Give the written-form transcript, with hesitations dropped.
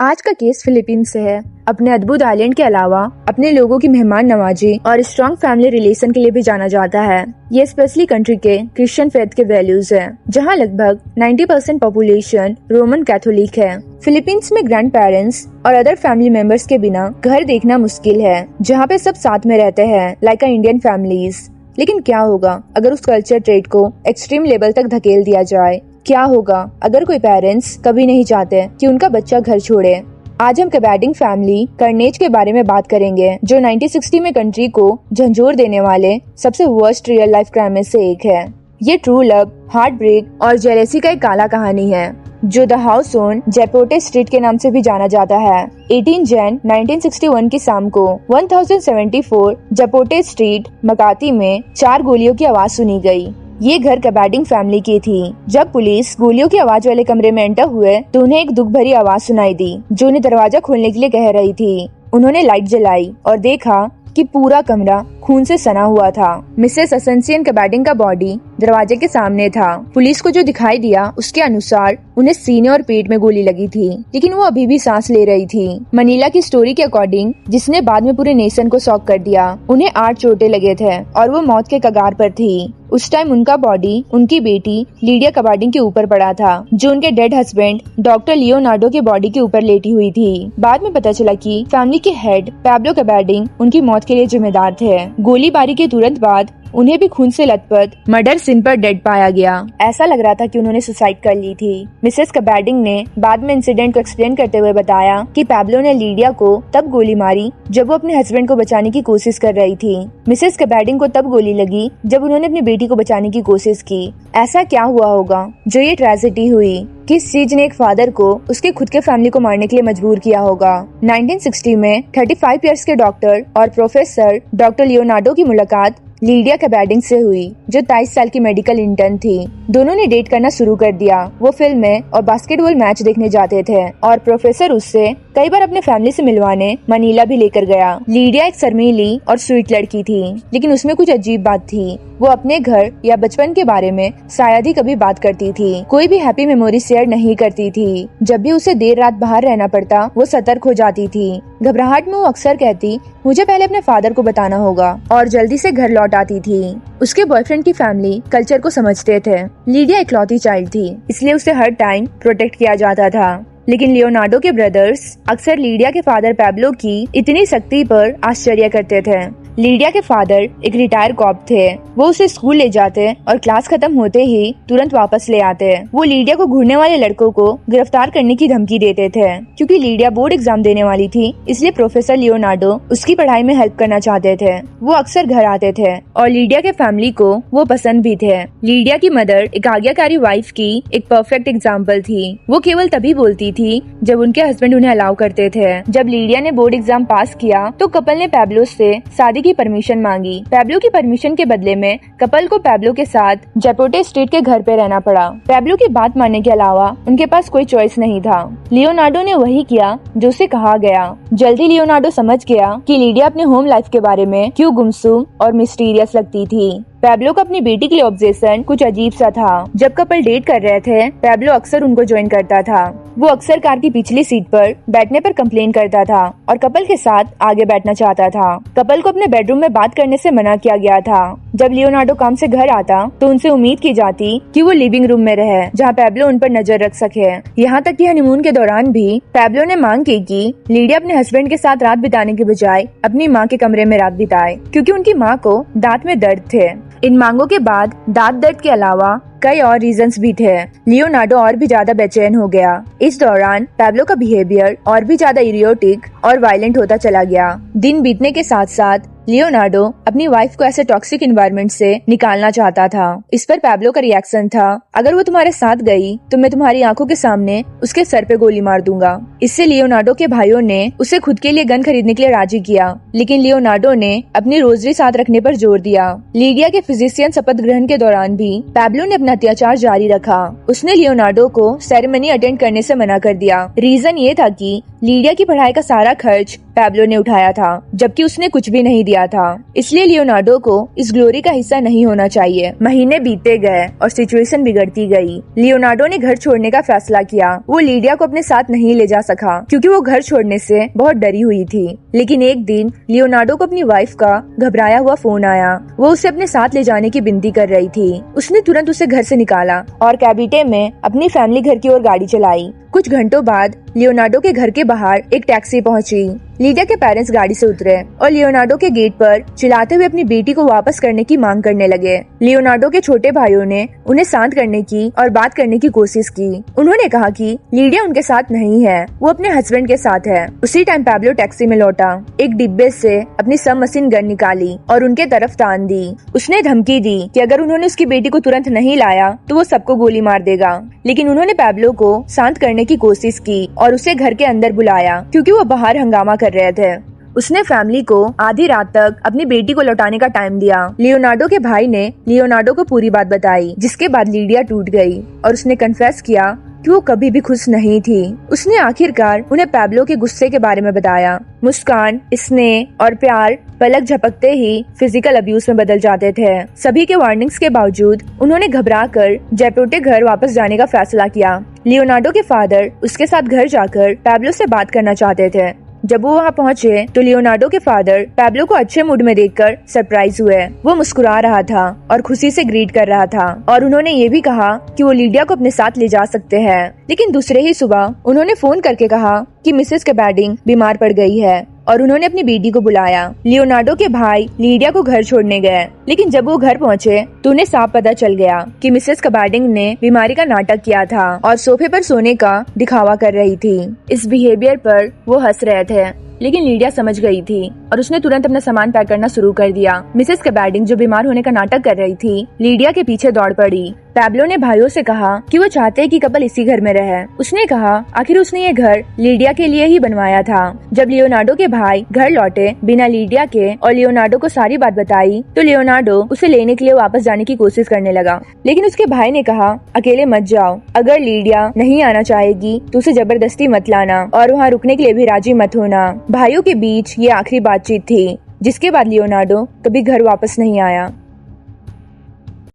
आज का case Philippines से है। अपने अद्भुत आइलैंड के अलावा अपने लोगों की मेहमान नवाजी और स्ट्रॉन्ग फैमिली रिलेशन के लिए भी जाना जाता है। ये स्पेशली कंट्री के क्रिश्चियन फेथ के वैल्यूज है, जहाँ लगभग 90% पॉपुलेशन रोमन कैथोलिक है। फिलीपींस में ग्रैंड पेरेंट्स और अदर फैमिली मेंबर्स के बिना घर देखना मुश्किल है, जहाँ पे सब साथ में रहते हैं लाइक इंडियन फैमिलीज। लेकिन क्या होगा अगर उस कल्चर ट्रेड को एक्सट्रीम लेवल तक धकेल दिया जाए? क्या होगा अगर कोई पेरेंट्स कभी नहीं चाहते कि उनका बच्चा घर छोड़े? आज हम कैबाडिंग फैमिली कार्नेज के बारे में बात करेंगे, जो 1960 में कंट्री को झंझोर देने वाले सबसे वर्स्ट रियल लाइफ क्राइम में से एक है। ये ट्रू लव, हार्ट ब्रेक और जेलेसी का एक काला कहानी है, जो द हाउस ऑन जेपोटे स्ट्रीट के नाम से भी जाना जाता है। 18 जन 1961 की शाम को 1074 जेपोटे स्ट्रीट मकाती में 4 गोलियों की आवाज सुनी गई। ये घर कैबाडिंग फैमिली की थी। जब पुलिस गोलियों की आवाज वाले कमरे में एंटर हुए तो उन्हें एक दुख भरी आवाज सुनाई दी, जो उन्हें दरवाजा खोलने के लिए कह रही थी। उन्होंने लाइट जलाई और देखा कि पूरा कमरा खून से सना हुआ था। मिसेस असेंसियन कैबाडिंग का बॉडी दरवाजे के सामने था। पुलिस को जो दिखाई दिया उसके अनुसार उन्हें सीने और पेट में गोली लगी थी, लेकिन वो अभी भी सांस ले रही थी। मनीला की स्टोरी के अकॉर्डिंग, जिसने बाद में पूरे नेशन को शॉक कर दिया, उन्हें 8 चोटें लगे थे और वो मौत के कगार पर थी। उस टाइम उनका बॉडी उनकी बेटी लीडिया कैबाडिंग के ऊपर पड़ा था, जो उनके डेड हस्बैंड डॉक्टर लियोनार्डो के बॉडी के ऊपर लेटी हुई थी। बाद में पता चला कि फैमिली के हेड पैब्लो कैबाडिंग उनकी मौत के लिए जिम्मेदार थे। गोलीबारी के तुरंत बाद उन्हें भी खून से लथपथ मर्डर सीन पर डेड पाया गया। ऐसा लग रहा था कि उन्होंने सुसाइड कर ली थी। मिसेस कैबाडिंग ने बाद में इंसिडेंट को एक्सप्लेन करते हुए बताया कि पैब्लो ने लीडिया को तब गोली मारी जब वो अपने हस्बैंड को बचाने की कोशिश कर रही थी। मिसेस कैबाडिंग को तब गोली लगी जब उन्होंने अपनी बेटी को बचाने की कोशिश की। ऐसा क्या हुआ होगा जो ये ट्रेजेडी हुई? किस चीज ने एक फादर को उसके खुद के फैमिली को मारने के लिए मजबूर किया होगा? 1960 में 35 इयर्स के डॉक्टर और प्रोफेसर डॉक्टर लियोनार्डो की मुलाकात लीडिया कैबाडिंग से हुई, जो 23 साल की मेडिकल इंटर्न थी। दोनों ने डेट करना शुरू कर दिया। वो फिल्में और बास्केटबॉल मैच देखने जाते थे और प्रोफेसर उससे कई बार अपने फैमिली से मिलवाने मनीला भी लेकर गया। लीडिया एक शर्मीली और स्वीट लड़की थी, लेकिन उसमें कुछ अजीब बात थी। वो अपने घर या बचपन के बारे में शायद ही कभी बात करती थी। कोई भी हैप्पी मेमोरी शेयर नहीं करती थी। जब भी उसे देर रात बाहर रहना पड़ता, वो सतर्क हो जाती थी। घबराहट में वो अक्सर कहती, मुझे पहले अपने फादर को बताना होगा, और जल्दी से घर लौट आती थी। उसके बॉयफ्रेंड की फैमिली कल्चर को समझते थे। लीडिया इकलौती चाइल्ड थी, इसलिए उसे हर टाइम प्रोटेक्ट किया जाता था। लेकिन लियोनार्डो के ब्रदर्स अक्सर लीडिया के फादर पैब्लो की इतनी सख्ती पर आश्चर्य करते थे। लीडिया के फादर एक रिटायर कॉप थे। वो उसे स्कूल ले जाते और क्लास खत्म होते ही तुरंत वापस ले आते। वो लीडिया को घूरने वाले लड़कों को गिरफ्तार करने की धमकी देते थे। क्योंकि लीडिया बोर्ड एग्जाम देने वाली थी, इसलिए प्रोफेसर लियोनार्डो उसकी पढ़ाई में हेल्प करना चाहते थे। वो अक्सर घर आते थे और लीडिया के फैमिली को वो पसंद भी थे। लीडिया की मदर एक आज्ञाकारी वाइफ की एक परफेक्ट एग्जाम्पल थी। वो केवल तभी बोलती थी जब उनके हस्बैंड उन्हें अलाउ करते थे। जब लीडिया ने बोर्ड एग्जाम पास किया तो कपल ने पैब्लो से शादी की परमिशन मांगी। पैब्लो की परमिशन के बदले में कपल को पैब्लो के साथ जेपोटे स्ट्रीट के घर पे रहना पड़ा। पैब्लो की बात मानने के अलावा उनके पास कोई चॉइस नहीं था। लियोनार्डो ने वही किया जो उसे कहा गया। जल्दी लियोनार्डो समझ गया कि लीडिया अपने होम लाइफ के बारे में क्यों गुमसुम और मिस्टीरियस लगती थी। पैब्लो को अपनी बेटी के लिए ऑब्सेशन कुछ अजीब सा था। जब कपल डेट कर रहे थे, पैब्लो अक्सर उनको ज्वाइन करता था। वो अक्सर कार की पिछली सीट पर बैठने पर कंप्लेन करता था और कपल के साथ आगे बैठना चाहता था। कपल को अपने बेडरूम में बात करने से मना किया गया था। जब लियोनार्डो काम से घर आता तो उनसे उम्मीद की जाती कि वो लिविंग रूम में रहे, जहाँ पैब्लो उन पर नजर रख सके। यहाँ तक कि हनीमून के दौरान भी पैब्लो ने मांग की कि लीडिया अपने हस्बैंड के साथ रात बिताने के बजाय अपनी माँ के कमरे में रात बिताए, क्योंकि उनकी माँ को दांत में दर्द थे। इन मांगों के बाद दांत दर्द के अलावा कई और रीजंस भी थे। लियोनार्डो और भी ज्यादा बेचैन हो गया। इस दौरान पैब्लो का बिहेवियर और भी ज्यादा इरियोटिक और वायलेंट होता चला गया। दिन बीतने के साथ साथ लियोनार्डो अपनी वाइफ को ऐसे टॉक्सिक एनवायरनमेंट से निकालना चाहता था। इस पर पैब्लो का रिएक्शन था, अगर वो तुम्हारे साथ गई तो मैं तुम्हारी आंखों के सामने उसके सर पे गोली मार दूंगा। इससे लियोनार्डो के भाइयों ने उसे खुद के लिए गन खरीदने के लिए राजी किया, लेकिन लियोनार्डो ने अपनी रोजरी साथ रखने पर जोर दिया। लीडिया के फिजिशियन शपथ ग्रहण के दौरान भी पैब्लो ने अपना अत्याचार जारी रखा। उसने लियोनार्डो को सेरेमनी अटेंड करने से मना कर दिया। रीजन ये था कि लीडिया की पढ़ाई का सारा खर्च पैब्लो ने उठाया था, जबकि उसने कुछ भी नहीं दिया था। इसलिए लियोनार्डो को इस ग्लोरी का हिस्सा नहीं होना चाहिए। महीने बीतते गए और सिचुएशन बिगड़ती गई। लियोनार्डो ने घर छोड़ने का फैसला किया। वो लीडिया को अपने साथ नहीं ले जा सका क्योंकि वो घर छोड़ने से बहुत डरी हुई थी। लेकिन एक दिन लियोनार्डो को अपनी वाइफ का घबराया हुआ फोन आया। वो उसे अपने साथ ले जाने की विनती कर रही थी। उसने तुरंत उसे घर से निकाला और कैबिटे में अपनी फैमिली घर की ओर गाड़ी चलाई। कुछ घंटों बाद लियोनार्डो के घर के बाहर एक टैक्सी पहुंची। लीडिया के पेरेंट्स गाड़ी से उतरे और लियोनार्डो के गेट पर चिल्लाते हुए अपनी बेटी को वापस करने की मांग करने लगे। लियोनार्डो के छोटे भाइयों ने उन्हें शांत करने की और बात करने की कोशिश की। उन्होंने कहा कि लीडिया उनके साथ नहीं है, वो अपने हस्बैंड के साथ है। उसी टाइम पैब्लो टैक्सी में लौटा, एक डिब्बे से अपनी सब मशीन गन निकाली और उनके तरफ तान दी। उसने धमकी दी कि अगर उन्होंने उसकी बेटी को तुरंत नहीं लाया तो वो सबको गोली मार देगा। लेकिन उन्होंने पैब्लो को शांत करने की कोशिश की और उसे घर के अंदर बुलाया क्योंकि वो बाहर हंगामा कर रहे थे। उसने फैमिली को आधी रात तक अपनी बेटी को लौटाने का टाइम दिया। लियोनार्डो के भाई ने लियोनार्डो को पूरी बात बताई, जिसके बाद लीडिया टूट गई और उसने कन्फेस किया कि वो कभी भी खुश नहीं थी। उसने आखिरकार उन्हें पैब्लो के गुस्से के बारे में बताया। मुस्कान, स्नेह और प्यार पलक झपकते ही फिजिकल अब्यूज में बदल जाते थे। सभी के वार्निंग्स के बावजूद उन्होंने घबराकर जैपोटे घर वापस जाने का फैसला किया। लियोनार्डो के फादर उसके साथ घर जाकर पैब्लो से बात करना चाहते थे। जब वो वहाँ पहुँचे तो लियोनार्डो के फादर पैब्लो को अच्छे मूड में देखकर सरप्राइज हुए। वो मुस्कुरा रहा था और खुशी से ग्रीट कर रहा था और उन्होंने ये भी कहा कि वो लीडिया को अपने साथ ले जा सकते हैं। लेकिन दूसरे ही सुबह उन्होंने फोन करके कहा कि मिसेस कैबार्डिंग बीमार पड़ गई है और उन्होंने अपनी बेटी को बुलाया। लियोनार्डो के भाई लीडिया को घर छोड़ने गए, लेकिन जब वो घर पहुँचे तो उन्हें साफ पता चल गया कि मिसेस कैबार्डिंग ने बीमारी का नाटक किया था और सोफे पर सोने का दिखावा कर रही थी। इस बिहेवियर पर वो हंस रहे थे, लेकिन लीडिया समझ गई थी और उसने तुरंत अपना सामान पैक करना शुरू कर दिया। मिसेस कैबार्डिंग जो बीमार होने का नाटक कर रही थी, लीडिया के पीछे दौड़ पड़ी। पैब्लो ने भाइयों से कहा कि वो चाहते हैं कि कपल इसी घर में रहे। उसने कहा आखिर उसने ये घर लीडिया के लिए ही बनवाया था। जब लियोनार्डो के भाई घर लौटे बिना लीडिया के और लियोनार्डो को सारी बात बताई तो लियोनार्डो उसे लेने के लिए वापस जाने की कोशिश करने लगा। लेकिन उसके भाई ने कहा अकेले मत जाओ, अगर लीडिया नहीं आना चाहेगी तो उसे जबरदस्ती मत लाना और वहाँ रुकने के लिए भी राजी मत होना। भाइयों के बीच ये आखिरी बातचीत थी, जिसके बाद लियोनार्डो कभी घर वापस नहीं आया।